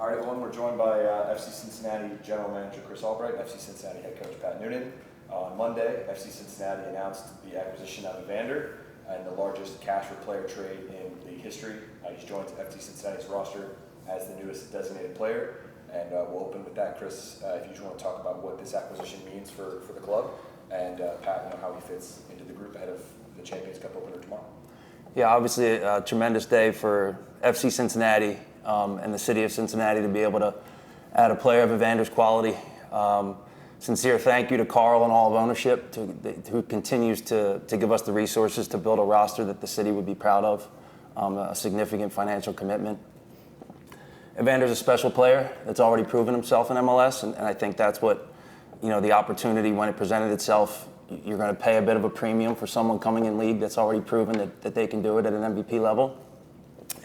All right, everyone, we're joined by FC Cincinnati General Manager Chris Albright, FC Cincinnati Head Coach Pat Noonan. On Monday, FC Cincinnati announced the acquisition of Evander and the largest cash for player trade in league history. He's joined FC Cincinnati's roster as the newest designated player. And we'll open with that, Chris, if you just want to talk about what this acquisition means for the club, and Pat, how he fits into the group ahead of the Champions Cup opener tomorrow. Yeah, obviously a tremendous day for FC Cincinnati and the city of Cincinnati to be able to add a player of Evander's quality. Sincere thank you to Carl and all of ownership who continues to give us the resources to build a roster that the city would be proud of, a significant financial commitment. Evander's a special player that's already proven himself in MLS, and I think that's what, the opportunity when it presented itself, you're going to pay a bit of a premium for someone coming in league that's already proven that they can do it at an MVP level.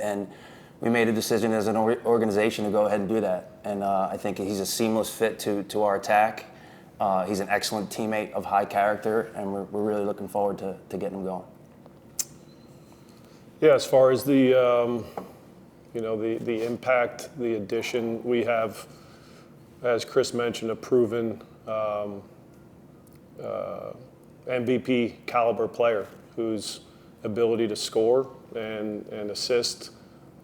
And we made a decision as an organization to go ahead and do that. And I think he's a seamless fit to our attack. He's an excellent teammate of high character, and we're really looking forward to getting him going. Yeah, as far as the impact, the addition, we have, as Chris mentioned, a proven MVP caliber player whose ability to score and assist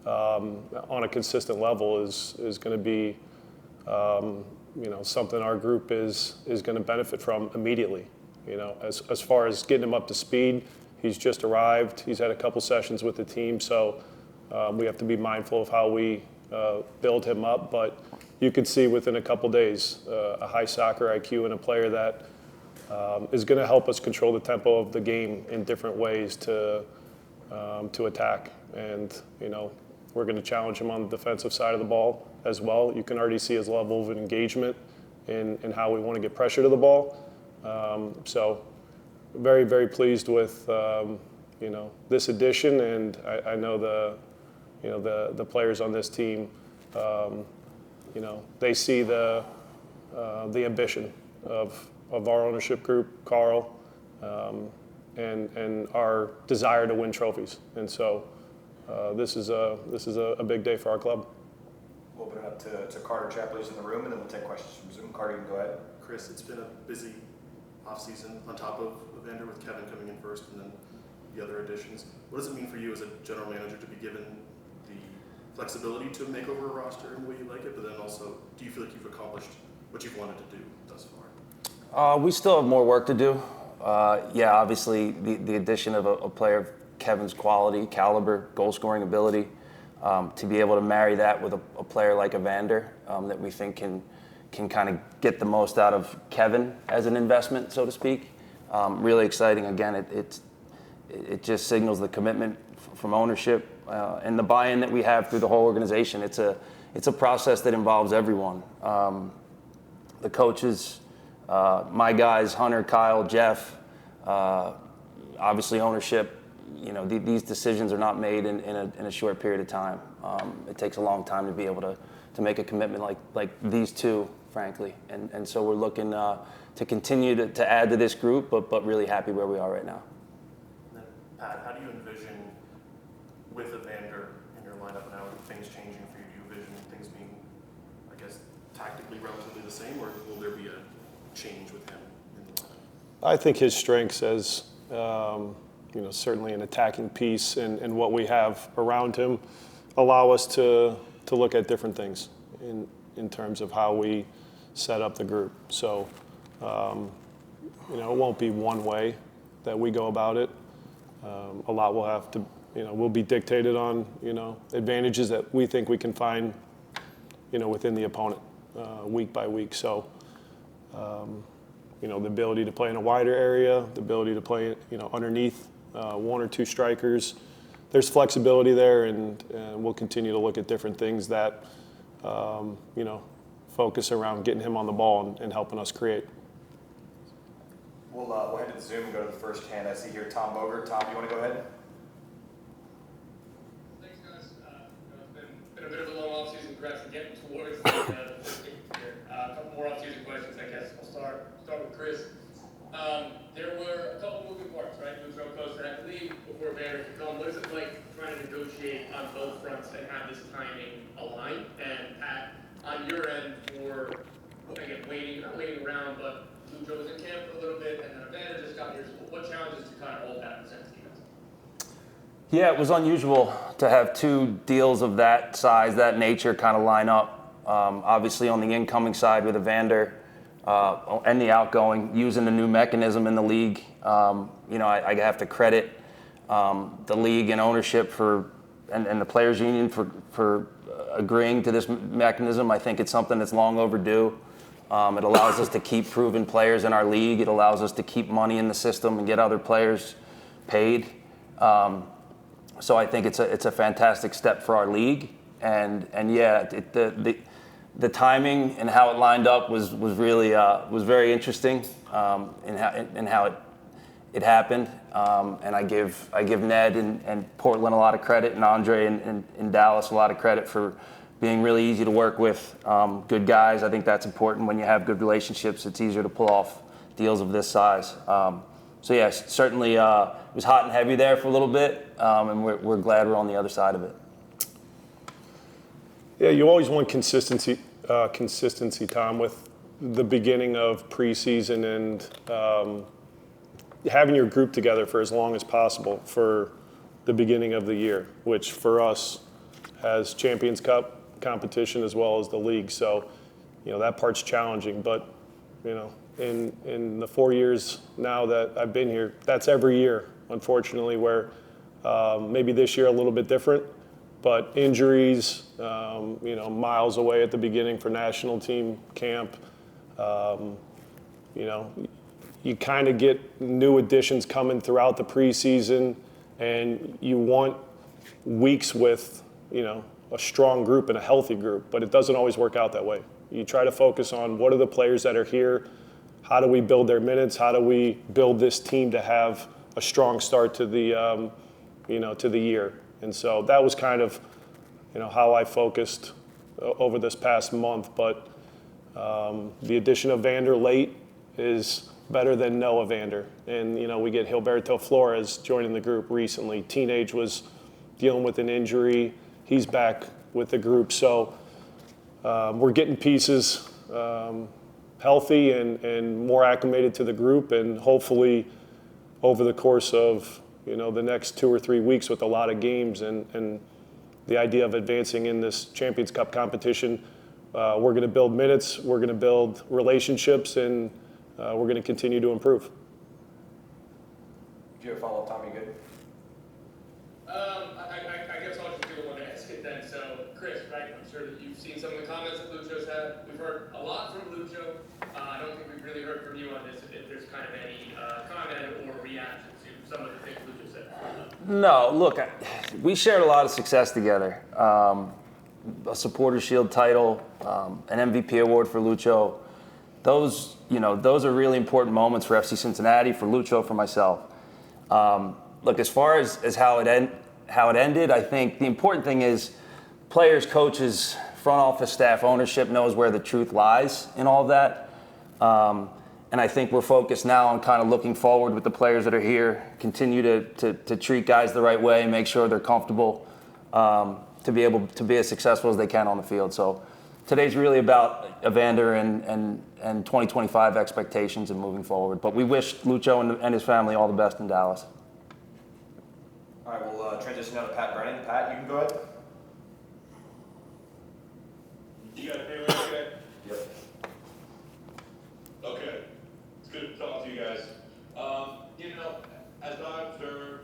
on a consistent level is going to be something our group is going to benefit from immediately. As far as getting him up to speed, he's just arrived. He's had a couple sessions with the team, so we have to be mindful of how we build him up. But you could see within a couple days a high soccer IQ and a player that is going to help us control the tempo of the game in different ways to attack. And we're going to challenge him on the defensive side of the ball as well. You can already see his level of engagement in how we want to get pressure to the ball. So very, very pleased with this addition, and I know the players on this team. They see the ambition of our ownership group, Carl, and our desire to win trophies. And so this is a big day for our club. We'll open it up to Carter Chapley in the room, and then we'll take questions from Zoom. Carter, you can go ahead. Chris, it's been a busy offseason on top of Evander with Kevin coming in first and then the other additions. What does it mean for you as a general manager to be given the flexibility to make over a roster in the way you like it, but then also, do you feel like you've accomplished what you've wanted to do thus far? We still have more work to do. Obviously the addition of a player of Kevin's quality, caliber, goal-scoring ability, to be able to marry that with a player like Evander that we think can kind of get the most out of Kevin as an investment, so to speak. Really exciting. Again, it just signals the commitment from ownership and the buy-in that we have through the whole organization. It's a process that involves everyone. The coaches, my guys, Hunter, Kyle, Jeff, obviously ownership. These decisions are not made in a short period of time. It takes a long time to be able to make a commitment like these two, frankly. And so we're looking to continue to add to this group, but really happy where we are right now. And then, Pat, how do you envision with Evander in your lineup now, things changing for you? Do you envision things being, I guess, tactically relatively the same, or will there be a change with him in the lineup? I think his strengths as certainly an attacking piece and what we have around him allow us to look at different things in terms of how we set up the group. So, it won't be one way that we go about it. A lot will have to, will be dictated on, advantages that we think we can find, within the opponent week by week. So, the ability to play in a wider area, the ability to play, underneath one or two strikers. There's flexibility there, and we'll continue to look at different things that, focus around getting him on the ball and helping us create. We'll head to the Zoom and go to the first hand. I see here Tom Boger. Tom, you want to go ahead? Thanks, guys. It's been a bit of a long offseason. Congrats on getting towards the 15th here. A couple more offseason questions, I guess. I'll start with Chris. There were a couple moving parts, right? Moves real close to that league before Evander could come. What is it like trying to negotiate on both fronts and have this timing align? And Pat, Lucho was in camp for a little bit, and then Evander just got here. So what challenges to kind of hold that percent defense? Yeah, it was unusual to have two deals of that size, that nature kind of line up. Obviously on the incoming side with Evander and the outgoing, using the new mechanism in the league. I have to credit the league and ownership and the players union for agreeing to this mechanism. I think it's something that's long overdue. It allows us to keep proven players in our league. It allows us to keep money in the system and get other players paid. So I think it's a fantastic step for our league. And yeah, the timing and how it lined up was really was very interesting in how it happened. And I give Ned and Portland a lot of credit, and Andre in Dallas a lot of credit for being really easy to work with. Good guys. I think that's important. When you have good relationships, it's easier to pull off deals of this size. So yeah, certainly it was hot and heavy there for a little bit, and we're glad we're on the other side of it. Yeah, you always want consistency, Tom, with the beginning of preseason and having your group together for as long as possible for the beginning of the year, which for us has Champions Cup competition as well as the league. So, that part's challenging. But, in the 4 years now that I've been here, that's every year, unfortunately, where maybe this year a little bit different. But injuries, miles away at the beginning for national team camp, you kind of get new additions coming throughout the preseason, and you want weeks with, a strong group and a healthy group, but it doesn't always work out that way. You try to focus on what are the players that are here, how do we build their minutes, how do we build this team to have a strong start to the, to the year. And so that was kind of, how I focused over this past month. But the addition of Evander late is better than no Evander. And, we get Gilberto Flores joining the group recently. Teenage was dealing with an injury. He's back with the group. So we're getting pieces healthy and more acclimated to the group. And hopefully over the course of, the next 2 or 3 weeks with a lot of games and the idea of advancing in this Champions Cup competition, we're going to build minutes, we're going to build relationships, and we're going to continue to improve. Do you have a follow-up, Tommy? Good? I guess I'll just do the one to ask it then. So, Chris, right, I'm sure that you've seen some of the comments that Lucho's had. We've heard a lot from Lucho. I don't think we've really heard from you on this, if there's kind of any comment or reaction to some of the things Lucho said. No, look, we shared a lot of success together. A Supporters Shield title, an MVP award for Lucho. Those are really important moments for FC Cincinnati, for Lucho, for myself. Look, as far as how it ended, I think the important thing is players, coaches, front office staff, ownership knows where the truth lies in all of that. And I think we're focused now on kind of looking forward with the players that are here, continue to treat guys the right way, make sure they're comfortable to be able to be as successful as they can on the field. So today's really about Evander and 2025 expectations and moving forward. But we wish Lucho and his family all the best in Dallas. All right, we'll transition now to Pat Brennan. Pat, you can go ahead. You guys hear me okay? Yep. Okay. It's good to talk to you guys. As I observe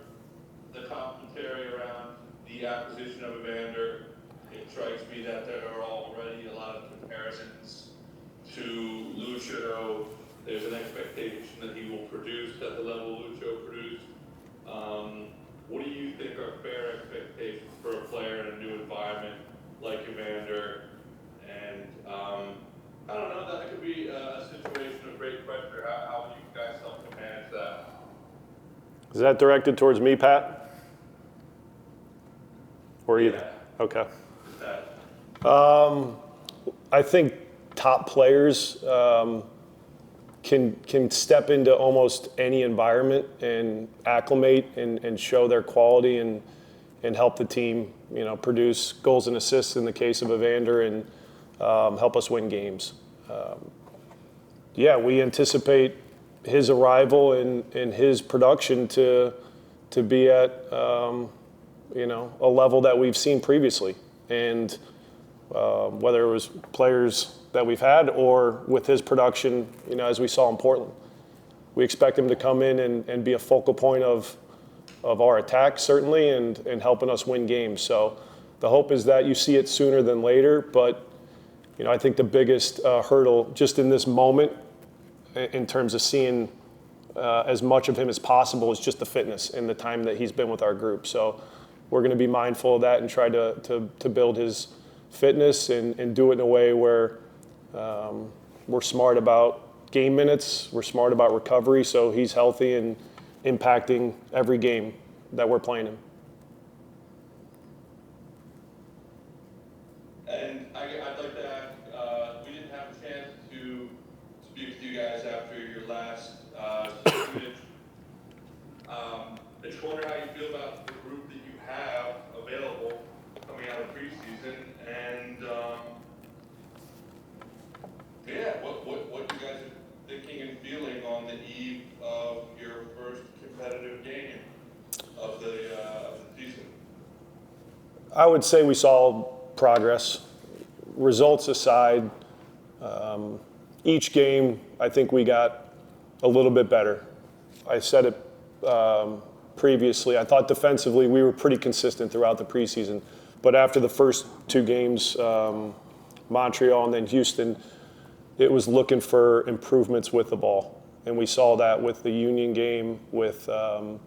the commentary around the acquisition of Evander, it strikes me that there are already a lot of comparisons to Lucho. There's an expectation that he will produce at the level Lucho produced. What do you think are fair expectations for a player in a new environment like Evander? And I don't know, that could be a situation of great pressure. How would you guys help to manage that? Is that directed towards me, Pat? Or either? Yeah. Okay. That. I think top players can step into almost any environment and acclimate and show their quality and help the team, produce goals and assists in the case of Evander and help us win games. yeah, we anticipate his arrival and his production to be at a level that we've seen previously, and whether it was players that we've had or with his production, as we saw in Portland, we expect him to come in and be a focal point of our attack, certainly, and helping us win games. So the hope is that you see it sooner than later, but I think the biggest hurdle just in this moment in terms of seeing as much of him as possible is just the fitness and the time that he's been with our group. So we're going to be mindful of that and try to build his fitness and do it in a way where we're smart about game minutes, we're smart about recovery, so he's healthy and impacting every game that we're playing him. And I'd like to ask, we didn't have a chance to speak with you guys after your last scrimmage. I just wonder how you feel about the group that you have available coming out of preseason, and what you guys are thinking and feeling on the eve of your first competitive game of the season. I would say we saw progress. Results aside, each game I think we got a little bit better. I said it previously. I thought defensively we were pretty consistent throughout the preseason, but after the first two games, Montreal and then Houston, it was looking for improvements with the ball, and we saw that with the Union game, with the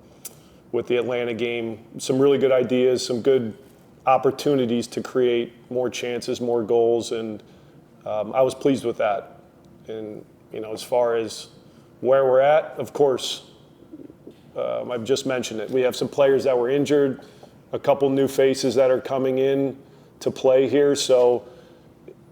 Atlanta game. Some really good ideas, some good opportunities to create more chances, more goals, and I was pleased with that. And as far as where we're at, of course, I've just mentioned it. We have some players that were injured, a couple new faces that are coming in to play here, so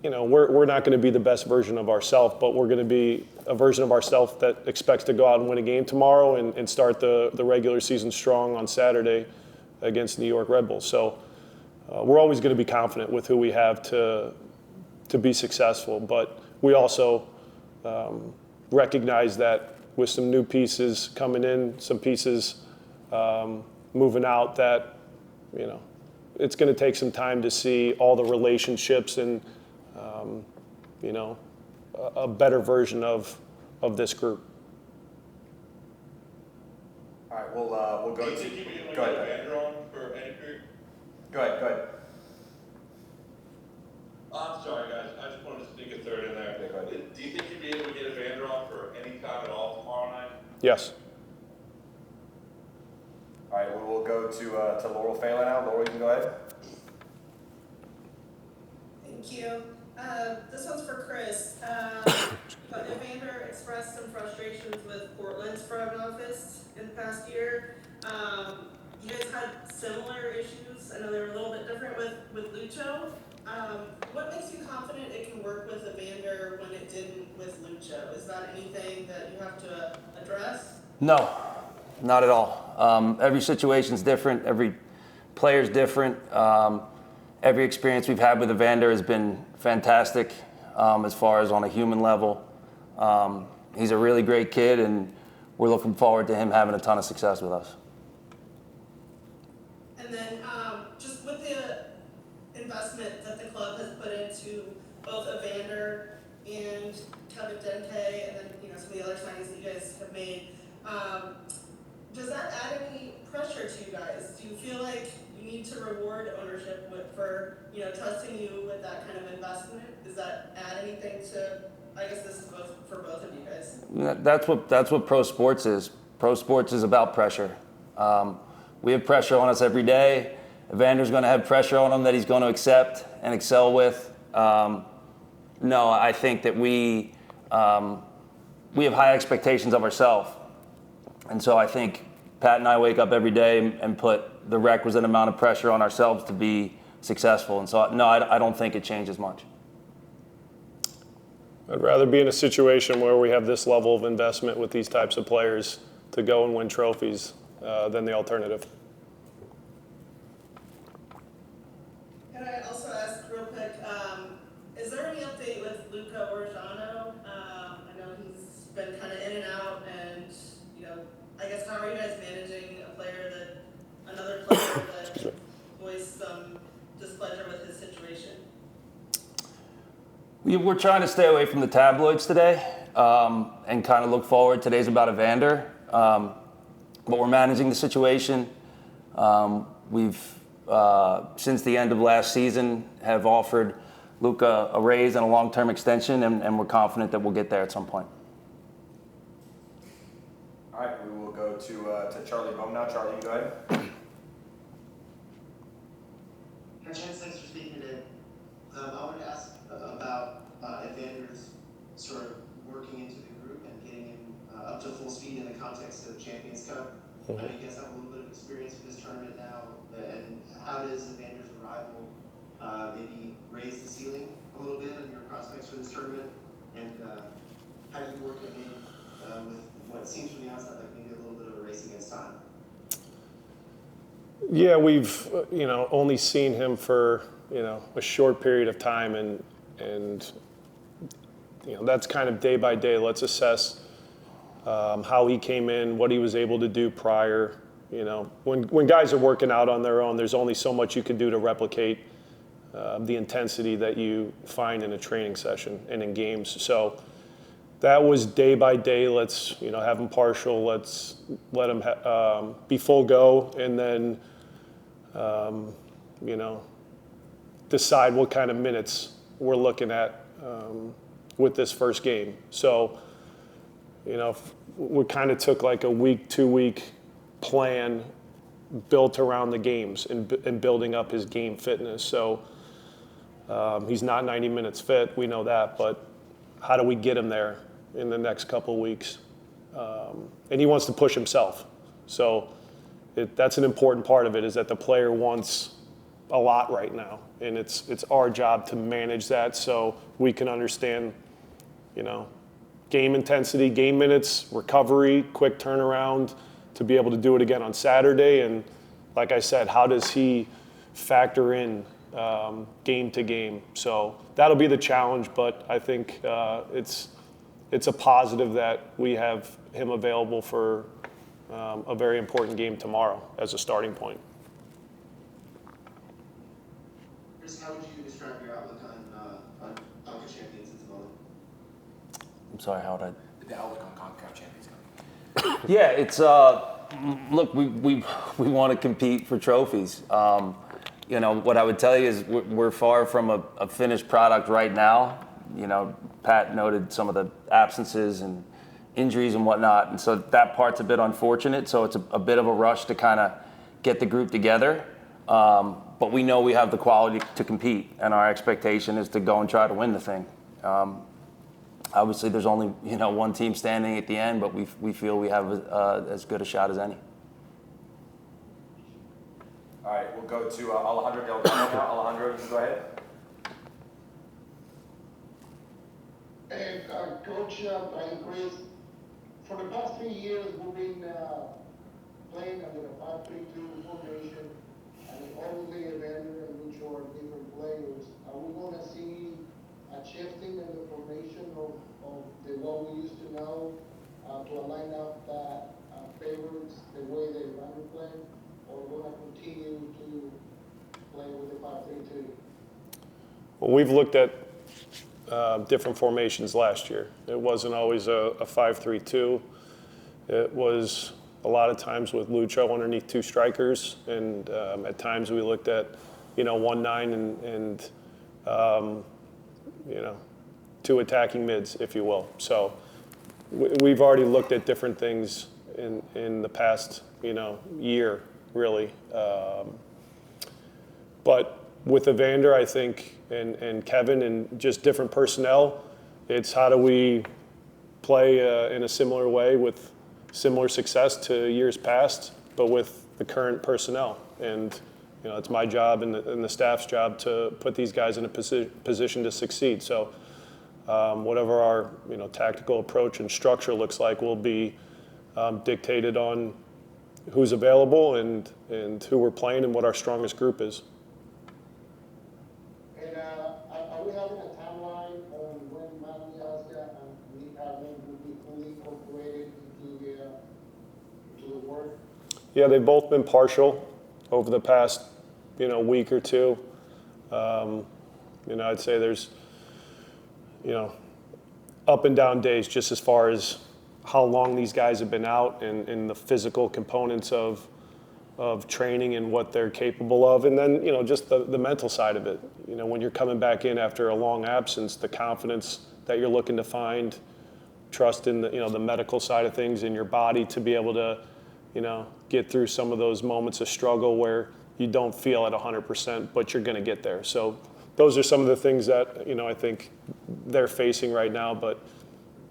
we're not going to be the best version of ourselves, but we're going to be a version of ourselves that expects to go out and win a game tomorrow and start the regular season strong on Saturday against New York Red Bulls. So we're always going to be confident with who we have to be successful, but we also recognize that with some new pieces coming in, some pieces moving out, that it's going to take some time to see all the relationships and a better version of this group. All right, we'll go Do you to. think you'd be able to Go ahead, get Ben. Evander on for any period? Go ahead. I'm sorry, guys. I just wanted to sneak a third in there. Okay, go ahead. Do you think you'd be able to get Evander on for any time at all tomorrow night? Yes. All right, we'll go to Laurel Phelan now. Laurel, you can go ahead. Thank you. This one's for Chris. But Evander expressed some frustrations with Portland's front office in the past year. You guys had similar issues. I know they were a little bit different with Lucho. What makes you confident it can work with Evander when it didn't with Lucho? Is that anything that you have to address? No, not at all. Every situation's different. Every player's different. Every experience we've had with Evander has been fantastic as far as on a human level. He's a really great kid, and we're looking forward to him having a ton of success with us. And then just with the investment that the club has put into both Evander and Kevin Dente, and then some of the other signings that you guys have made, does that add any pressure to you guys? Do you feel like you need to reward ownership for trusting you with that kind of investment? Does that add anything to? I guess this is for both of you guys. That's what pro sports is. Pro sports is about pressure. We have pressure on us every day. Evander's going to have pressure on him that he's going to accept and excel with. No, I think that we have high expectations of ourselves. And so I think Pat and I wake up every day and put the requisite amount of pressure on ourselves to be successful. And so, no, I don't think it changes much. I'd rather be in a situation where we have this level of investment with these types of players to go and win trophies than the alternative. Can I also ask real quick, is there any update with Luca Orjano? I know he's been kind of in and out, and I guess how are you guys managing another player that voiced some displeasure with his situation? We're trying to stay away from the tabloids today and kind of look forward. Today's about Evander, but we're managing the situation. We've, since the end of last season, have offered Luka a raise and a long-term extension, and we're confident that we'll get there at some point. All right, we will go to Charlie Bowman now. Charlie, you go ahead. Chance, thanks for speaking today. I wanted to ask about Evander's sort of working into the group and getting him up to full speed in the context of Champions Cup. I know you guys have a little bit of experience with this tournament now, and how does Evander's arrival maybe raise the ceiling a little bit on your prospects for this tournament? And how do you work it in with what seems from the outside like maybe a little bit of a race against time? Yeah, we've only seen him for a short period of time, and that's kind of day by day. Let's assess how he came in, what he was able to do prior. When guys are working out on their own, there's only so much you can do to replicate the intensity that you find in a training session and in games. So that was day by day. Let's have him partial. Let's let him be full go, and then decide what kind of minutes we're looking at with this first game. So we kind of took like a week, 2 week plan built around the games and building up his game fitness. So he's not 90 minutes fit, we know that, but how do we get him there in the next couple of weeks? And he wants to push himself. So that's an important part of it, is that the player wants a lot right now, and it's our job to manage that so we can understand, game intensity, game minutes, recovery, quick turnaround to be able to do it again on Saturday. And like I said, how does he factor in game to game? So that'll be the challenge, but I think it's a positive that we have him available for a very important game tomorrow as a starting point. Chris, how would you describe your outlook on CONCACAF Champions at the moment? I'm sorry, how would I? The outlook on CONCACAF Champions Cup. Yeah, it's look, we want to compete for trophies. What I would tell you is we're far from a finished product right now. Pat noted some of the absences and injuries and whatnot, and so that part's a bit unfortunate. So it's a bit of a rush to kind of get the group together. But we know we have the quality to compete, and our expectation is to go and try to win the thing. Obviously, there's only one team standing at the end, but we feel we have as good a shot as any. All right, we'll go to Alejandro Delgado now. Alejandro, you can go ahead. And Coach Brian Chris, for the past 3 years we've been playing under a 5-3-2 formation, and obviously Evander and Lucho are different players. Are we going to see a shifting in the formation of what we used to know to a lineup that favors the way that Evander played, or we're going to continue to play with the 5-3-2? Well, we've looked at different formations last year. It wasn't always a 5-3-2. It was a lot of times with Lucho underneath two strikers, and at times we looked at 1-9 and two attacking mids, if you will. So we've already looked at different things in the past year, really. But with Evander, I think, and Kevin, and just different personnel, it's how do we play in a similar way with similar success to years past, but with the current personnel. And it's my job and the staff's job to put these guys in a position to succeed. So whatever our tactical approach and structure looks like will be dictated on who's available and who we're playing and what our strongest group is. And are we having a timeline timeline on when Madagascar and Nick Allen will be fully incorporated into the work? Yeah, they've both been partial over the past, week or two. I'd say there's, up and down days just as far as how long these guys have been out and the physical components of training and what they're capable of. And then, just the mental side of it. When you're coming back in after a long absence, the confidence that you're looking to find, trust in the medical side of things in your body to be able to, get through some of those moments of struggle where you don't feel at 100%, but you're going to get there. So those are some of the things that, I think they're facing right now, but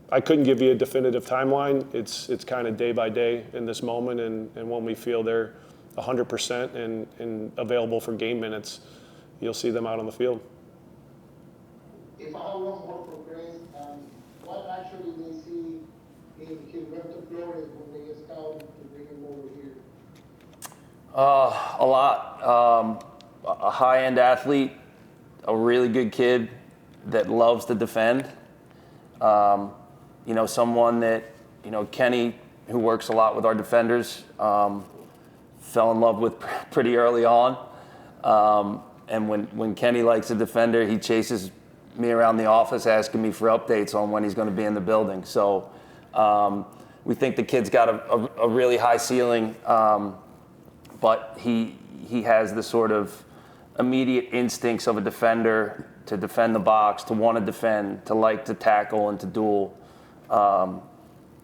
I couldn't give you a definitive timeline. It's kind of day by day in this moment, and when we feel they're 100% and available for game minutes, you'll see them out on the field. If I have one more for Chris, what actually they see in his rental Flores when they get scouted to bring him over here? A lot. A high-end athlete, a really good kid that loves to defend. Someone that, Kenny, who works a lot with our defenders, fell in love with pretty early on. And when Kenny likes a defender, he chases me around the office asking me for updates on when he's going to be in the building. So we think the kid's got a really high ceiling, but he has the sort of immediate instincts of a defender to defend the box, to want to defend, to like to tackle and to duel.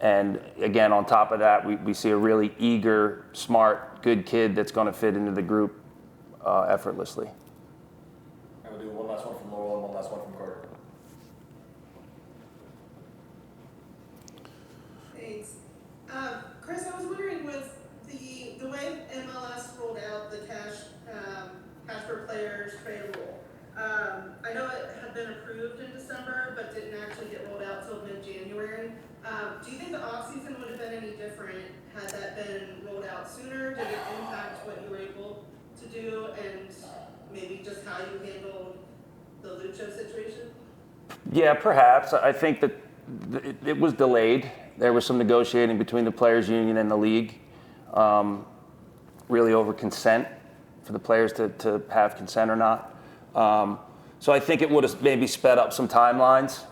And again, on top of that, we see a really eager, smart, good kid that's going to fit into the group effortlessly. And we'll do one last one from Laurel and one last one from Carter. Thanks. Chris, I was wondering with the way MLS rolled out the cash per players trade rule. I know it had been approved in December, but didn't actually get rolled out till mid-January. Do you think the offseason would have been any different had that been rolled out sooner? Did it impact what you were able to do, and maybe just how you handled the Lucho situation? Yeah, perhaps. I think that it was delayed. There was some negotiating between the players' union and the league, really over consent, for the players to have consent or not. So I think it would have maybe sped up some timelines,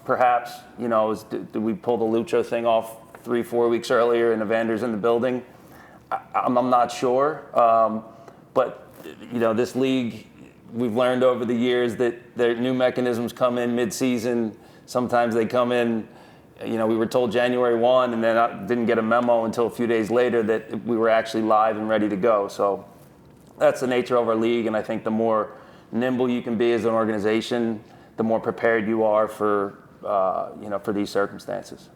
perhaps. Did we pull the Lucho thing off 3-4 weeks earlier and Evander's in the building? I'm not sure. But, this league, we've learned over the years that their new mechanisms come in mid-season. Sometimes they come in, we were told January 1, and then I didn't get a memo until a few days later that we were actually live and ready to go. So that's the nature of our league, and I think the more nimble you can be as an organization, the more prepared you are for these circumstances.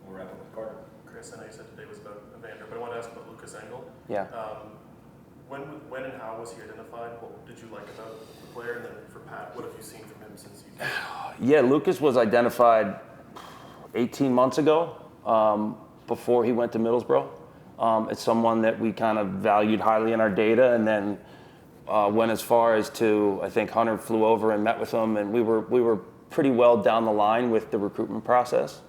We'll wrap up with Carter. Chris, I know you said today was about Evander, but I wanted to ask about Lucas Engel. Yeah. When and how was he identified? What did you like about the player? And then for Pat, what have you seen from him since you? Yeah, Lucas was identified 18 months ago, before he went to Middlesbrough. It's someone that we kind of valued highly in our data, and then went as far as to, I think Hunter flew over and met with him, and we were pretty well down the line with the recruitment process.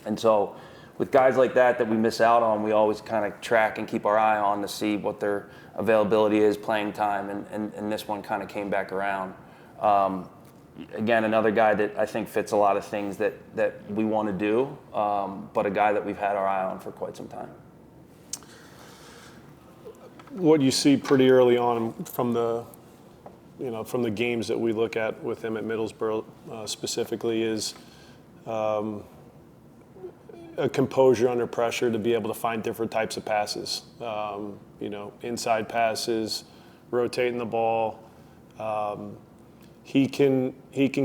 And so with guys like that we miss out on, we always kind of track and keep our eye on to see what their availability is, playing time, and this one kind of came back around. Again, another guy that I think fits a lot of things that we want to do, but a guy that we've had our eye on for quite some time. What you see pretty early on from the games that we look at with him at Middlesbrough specifically is a composure under pressure to be able to find different types of passes. Inside passes, rotating the ball. He can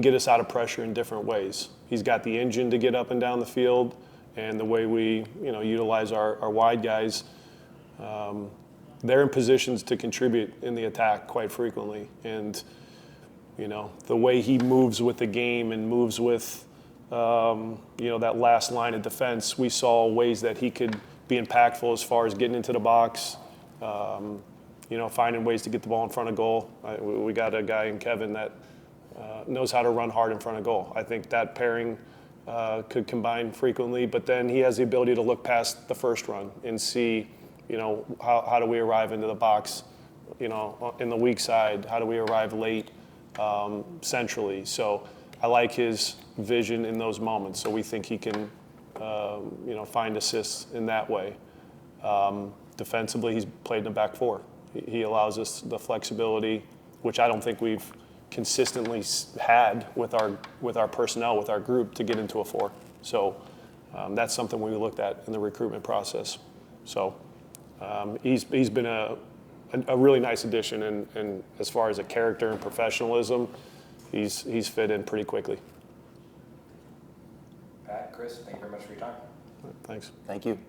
get us out of pressure in different ways. He's got the engine to get up and down the field, and the way we utilize our wide guys. They're in positions to contribute in the attack quite frequently. And, the way he moves with the game and moves with, that last line of defense, we saw ways that he could be impactful as far as getting into the box, finding ways to get the ball in front of goal. We got a guy in Kevin that knows how to run hard in front of goal. I think that pairing could combine frequently, but then he has the ability to look past the first run and see, how do we arrive into the box, in the weak side, how do we arrive late centrally. So I like his vision in those moments. So we think he can, find assists in that way. Defensively, he's played in the back four. He allows us the flexibility, which I don't think we've consistently had with our personnel, with our group, to get into a four. So that's something we looked at in the recruitment process. So he's been a really nice addition, and as far as a character and professionalism, he's fit in pretty quickly. Pat, Chris, thank you very much for your time. Thanks. Thank you.